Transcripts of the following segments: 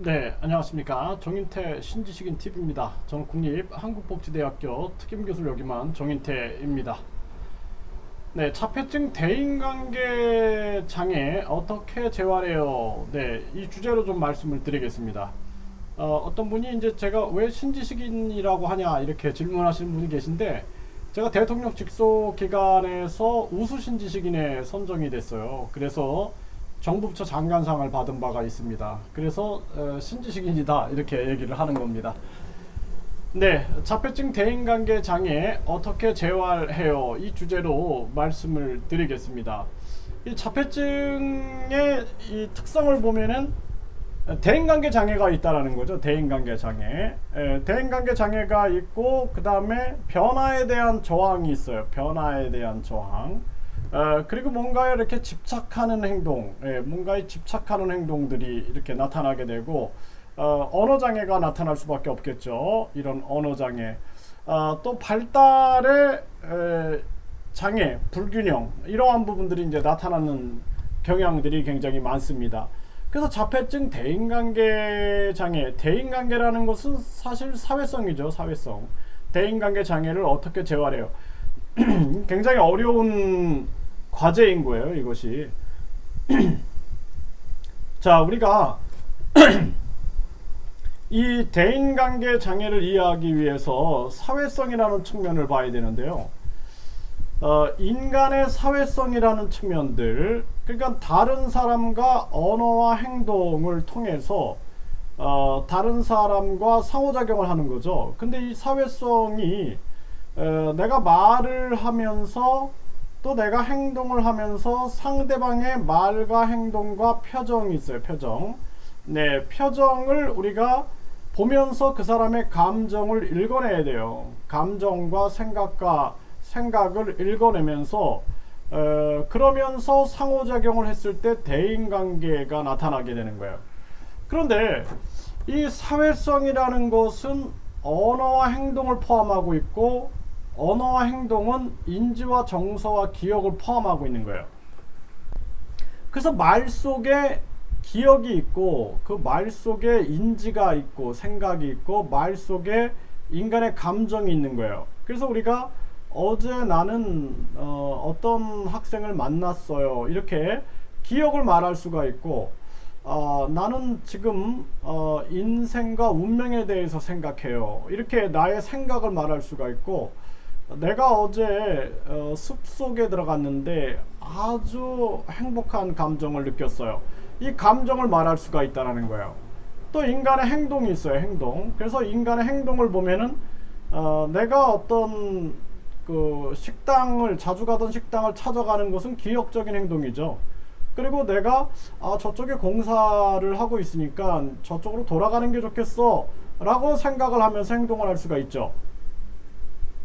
네, 안녕하십니까. 정인태 신지식인 TV입니다. 저는 국립한국복지대학교 특임교수를 역임한 정인태입니다. 네, 자폐증 대인관계 장애 어떻게 재활해요? 네, 이 주제로 좀 말씀을 드리겠습니다. 어떤 분이 이제 제가 왜 신지식인이라고 하냐 이렇게 질문하시는 분이 계신데, 제가 대통령 직속 기관에서 우수 신지식인에 선정이 됐어요. 그래서 정부 부처 장관상을 받은 바가 있습니다. 그래서 신지식인이다 이렇게 얘기를 하는 겁니다. 네, 자폐증 대인관계 장애 어떻게 재활해요? 이 주제로 말씀을 드리겠습니다. 이 자폐증의 이 특성을 보면은 대인관계 장애가 있다라는 거죠. 대인관계 장애. 대인관계 장애가 있고 그 다음에 변화에 대한 저항이 있어요. 변화에 대한 저항. 그리고 뭔가에 이렇게 집착하는 행동, 뭔가에 집착하는 행동들이 이렇게 나타나게 되고, 언어 장애가 나타날 수밖에 없겠죠. 이런 언어 장애. 또 발달의 장애, 불균형, 이러한 부분들이 이제 나타나는 경향들이 굉장히 많습니다. 그래서 자폐증 대인관계 장애, 대인관계라는 것은 사실 사회성이죠. 사회성. 대인관계 장애를 어떻게 재활해요? 굉장히 어려운 과제인 거예요, 이것이. 자, 우리가 이 대인관계 장애를 이해하기 위해서 사회성이라는 측면을 봐야 되는데요. 인간의 사회성이라는 측면들, 그러니까 다른 사람과 언어와 행동을 통해서 다른 사람과 상호작용을 하는 거죠. 근데 이 사회성이 내가 말을 하면서 또 내가 행동을 하면서 상대방의 말과 행동과 표정이 있어요. 표정. 네, 표정을 우리가 보면서 그 사람의 감정을 읽어내야 돼요. 감정과 생각을 읽어내면서 그러면서 상호작용을 했을 때 대인관계가 나타나게 되는 거예요. 그런데 이 사회성이라는 것은 언어와 행동을 포함하고 있고, 언어와 행동은 인지와 정서와 기억을 포함하고 있는 거예요. 그래서 말 속에 기억이 있고, 그 말 속에 인지가 있고, 생각이 있고, 말 속에 인간의 감정이 있는 거예요. 그래서 우리가 어제 나는 어떤 학생을 만났어요, 이렇게 기억을 말할 수가 있고, 나는 지금 인생과 운명에 대해서 생각해요, 이렇게 나의 생각을 말할 수가 있고, 내가 어제 숲속에 들어갔는데 아주 행복한 감정을 느꼈어요, 이 감정을 말할 수가 있다는 거예요. 또 인간의 행동이 있어요. 행동. 그래서 인간의 행동을 보면은 내가 어떤 그 식당을, 자주 가던 식당을 찾아가는 것은 기억적인 행동이죠. 그리고 내가 저쪽에 공사를 하고 있으니까 저쪽으로 돌아가는 게 좋겠어 라고 생각을 하면서 행동을 할 수가 있죠.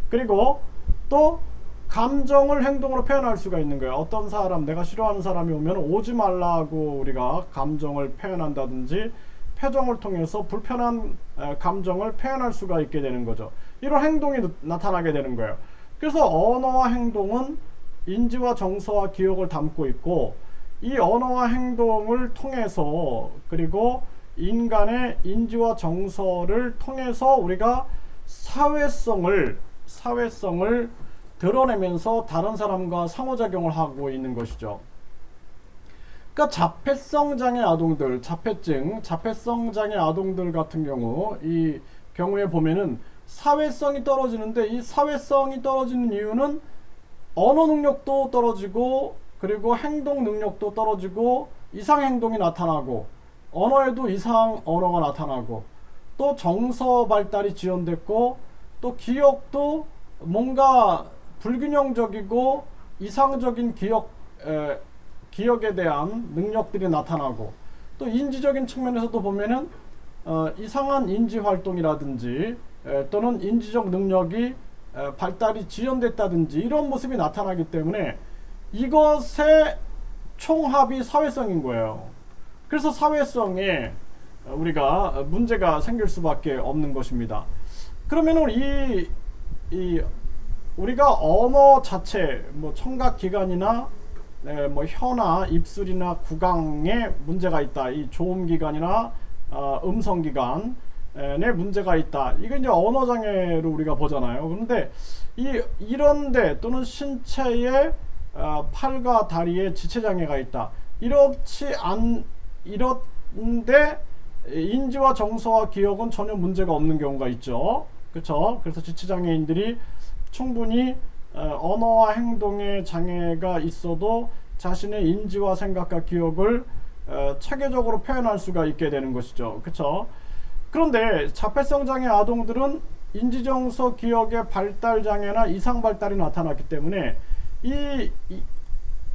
그리고 또 감정을 행동으로 표현할 수가 있는 거예요. 어떤 사람, 내가 싫어하는 사람이 오면 오지 말라고 우리가 감정을 표현한다든지, 표정을 통해서 불편한 감정을 표현할 수가 있게 되는 거죠. 이런 행동이 나타나게 되는 거예요. 그래서 언어와 행동은 인지와 정서와 기억을 담고 있고, 이 언어와 행동을 통해서, 그리고 인간의 인지와 정서를 통해서 우리가 사회성을 드러내면서 다른 사람과 상호작용을 하고 있는 것이죠. 그러니까 자폐성 장애 아동들, 자폐성 장애 아동들 같은 경우, 이 경우에 보면은 사회성이 떨어지는데, 이 사회성이 떨어지는 이유는 언어 능력도 떨어지고, 그리고 행동 능력도 떨어지고, 이상 행동이 나타나고, 언어에도 이상 언어가 나타나고, 또 정서 발달이 지연됐고, 또 기억도 뭔가 불균형적이고 이상적인 기억에 대한 능력들이 나타나고, 또 인지적인 측면에서도 보면은 이상한 인지 활동이라든지 또는 인지적 능력이 발달이 지연됐다든지 이런 모습이 나타나기 때문에 이것의 총합이 사회성인 거예요. 그래서 사회성에 우리가 문제가 생길 수밖에 없는 것입니다. 그러면은 우리가 언어 자체, 뭐 청각기관이나 뭐 혀나 입술이나 구강에 문제가 있다, 이 조음기관이나 음성기관에 문제가 있다. 이게 이제 언어장애로 우리가 보잖아요. 그런데 이런데 또는 신체의 팔과 다리에 지체장애가 있다. 이런데 인지와 정서와 기억은 전혀 문제가 없는 경우가 있죠. 그렇죠? 그래서 지체장애인들이 충분히 언어와 행동에 장애가 있어도 자신의 인지와 생각과 기억을 체계적으로 표현할 수가 있게 되는 것이죠. 그렇죠? 그런데 자폐성 장애 아동들은 인지정서 기억의 발달 장애나 이상 발달이 나타났기 때문에 이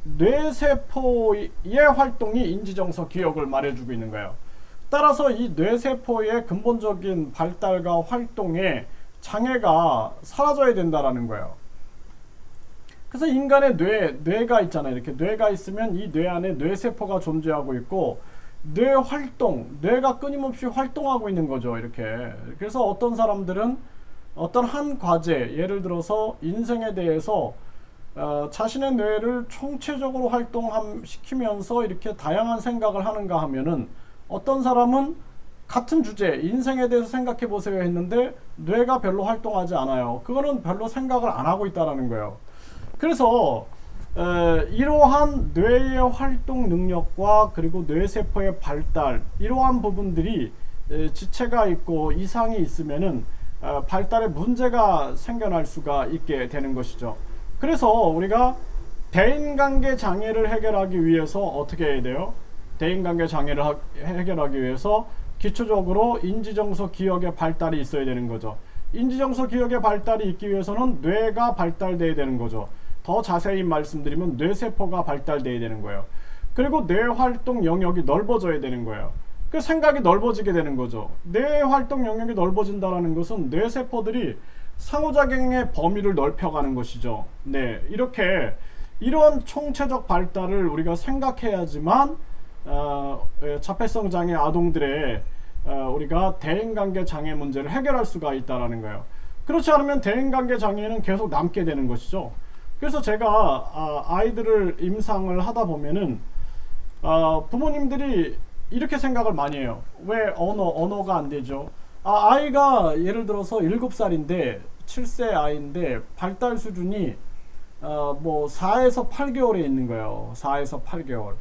뇌세포의 활동이 인지정서 기억을 말해주고 있는 거예요. 따라서 이 뇌세포의 근본적인 발달과 활동에 장애가 사라져야 된다라는 거예요. 그래서 인간의 뇌가 있잖아요. 이렇게 뇌가 있으면 이 뇌 안에 뇌세포가 존재하고 있고 뇌 활동, 뇌가 끊임없이 활동하고 있는 거죠. 이렇게. 그래서 어떤 사람들은 어떤 한 과제, 예를 들어서 인생에 대해서 자신의 뇌를 총체적으로 활동시키면서 이렇게 다양한 생각을 하는가 하면은 어떤 사람은 같은 주제, 인생에 대해서 생각해 보세요 했는데 뇌가 별로 활동하지 않아요. 그거는 별로 생각을 안 하고 있다는 거예요. 그래서 이러한 뇌의 활동 능력과 그리고 뇌세포의 발달, 이러한 부분들이 지체가 있고 이상이 있으면은 발달에 문제가 생겨날 수가 있게 되는 것이죠. 그래서 우리가 대인관계 장애를 해결하기 위해서 어떻게 해야 돼요? 대인관계 장애를 해결하기 위해서 기초적으로 인지정서 기억의 발달이 있어야 되는 거죠. 인지정서 기억의 발달이 있기 위해서는 뇌가 발달돼야 되는 거죠. 더 자세히 말씀드리면 뇌세포가 발달돼야 되는 거예요. 그리고 뇌활동 영역이 넓어져야 되는 거예요. 그 생각이 넓어지게 되는 거죠. 뇌활동 영역이 넓어진다는 것은 뇌세포들이 상호작용의 범위를 넓혀가는 것이죠. 네, 이런 총체적 발달을 우리가 생각해야지만 자폐성 장애 아동들의 우리가 대인관계 장애 문제를 해결할 수가 있다는 거예요. 그렇지 않으면 대인관계 장애는 계속 남게 되는 것이죠. 그래서 제가 아이들을 임상을 하다 보면은 부모님들이 이렇게 생각을 많이 해요. 왜 언어가 안 되죠? 아이가 예를 들어서 7살인데 7세 아이인데 발달 수준이 뭐 4에서 8개월에 있는 거예요. 4에서 8개월.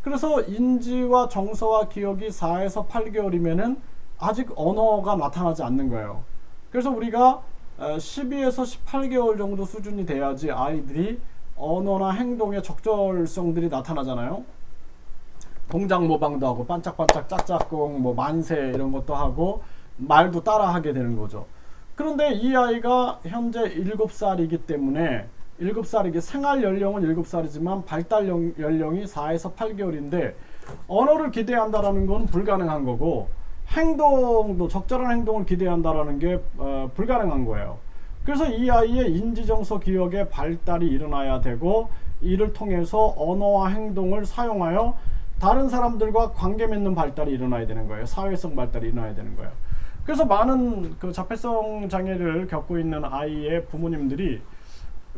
그래서 인지와 정서와 기억이 4에서 8개월이면은 아직 언어가 나타나지 않는 거예요. 그래서 우리가 12에서 18개월 정도 수준이 돼야지 아이들이 언어나 행동의 적절성들이 나타나잖아요. 동작 모방도 하고 반짝반짝 짝짝꿍 뭐 만세 이런 것도 하고 말도 따라하게 되는 거죠. 그런데 이 아이가 현재 7살이기 때문에 7살이기 생활 연령은 7살이지만 발달 연령이 4에서 8개월인데 언어를 기대한다라는 건 불가능한 거고 행동도 적절한 행동을 기대한다라는 게 불가능한 거예요. 그래서 이 아이의 인지정서 기억의 발달이 일어나야 되고 이를 통해서 언어와 행동을 사용하여 다른 사람들과 관계 맺는 발달이 일어나야 되는 거예요. 사회성 발달이 일어나야 되는 거예요. 그래서 많은 그 자폐성 장애를 겪고 있는 아이의 부모님들이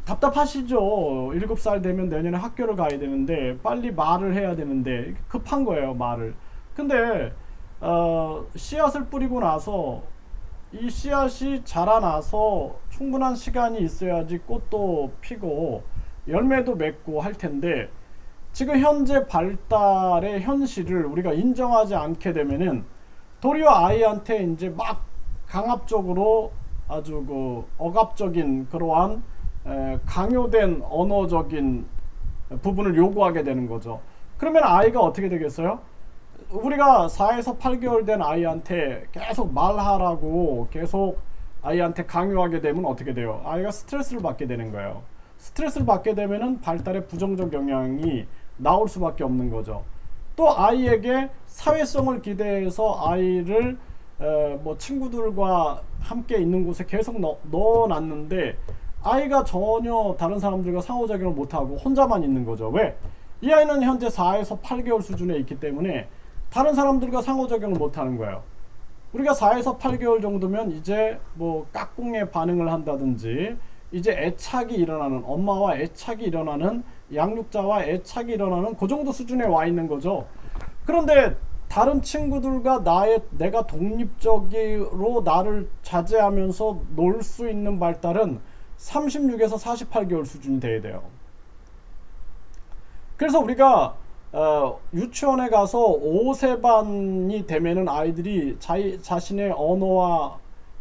답답하시죠. 7살 되면 내년에 학교를 가야 되는데 빨리 말을 해야 되는데 급한 거예요. 말을. 근데 씨앗을 뿌리고 나서 이 씨앗이 자라나서 충분한 시간이 있어야지 꽃도 피고 열매도 맺고 할 텐데 지금 현재 발달의 현실을 우리가 인정하지 않게 되면은 도리어 아이한테 이제 막 강압적으로 아주 그 억압적인 그러한 강요된 언어적인 부분을 요구하게 되는 거죠. 그러면 아이가 어떻게 되겠어요? 우리가 4에서 8개월 된 아이한테 계속 말하라고 계속 아이한테 강요하게 되면 어떻게 돼요? 아이가 스트레스를 받게 되는 거예요. 스트레스를 받게 되면은 발달에 부정적 영향이 나올 수밖에 없는 거죠. 또 아이에게 사회성을 기대해서 아이를 뭐 친구들과 함께 있는 곳에 계속 넣어놨는데 아이가 전혀 다른 사람들과 상호작용을 못하고 혼자만 있는 거죠. 왜? 이 아이는 현재 4에서 8개월 수준에 있기 때문에 다른 사람들과 상호작용을 못하는 거예요. 우리가 4에서 8개월 정도면 이제 뭐 깍꿍에 반응을 한다든지 이제 애착이 일어나는, 엄마와 애착이 일어나는, 양육자와 애착이 일어나는 그 정도 수준에 와 있는 거죠. 그런데 다른 친구들과 내가 독립적으로 나를 자제하면서 놀 수 있는 발달은 36에서 48개월 수준이 돼야 돼요. 그래서 우리가 유치원에 가서 5세반이 되면은 아이들이 자신의 언어와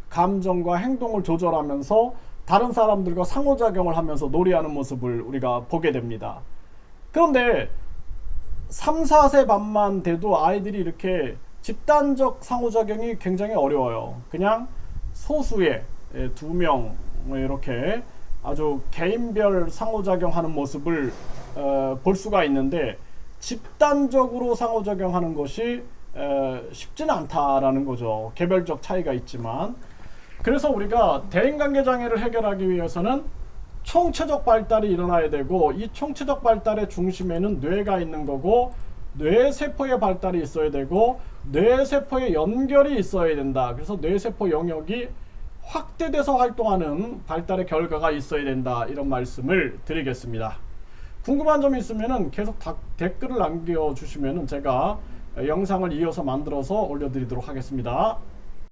감정과 행동을 조절하면서 다른 사람들과 상호작용을 하면서 놀이하는 모습을 우리가 보게 됩니다. 그런데 3, 4세 반만 돼도 아이들이 이렇게 집단적 상호작용이 굉장히 어려워요. 그냥 소수의 2명 이렇게 아주 개인별 상호작용하는 모습을 볼 수가 있는데, 집단적으로 상호작용하는 것이 쉽지는 않다라는 거죠. 개별적 차이가 있지만. 그래서 우리가 대인관계장애를 해결하기 위해서는 총체적 발달이 일어나야 되고, 이 총체적 발달의 중심에는 뇌가 있는 거고, 뇌세포의 발달이 있어야 되고, 뇌세포의 연결이 있어야 된다. 그래서 뇌세포 영역이 확대돼서 활동하는 발달의 결과가 있어야 된다. 이런 말씀을 드리겠습니다. 궁금한 점이 있으면 계속 댓글을 남겨주시면 제가 영상을 이어서 만들어서 올려드리도록 하겠습니다.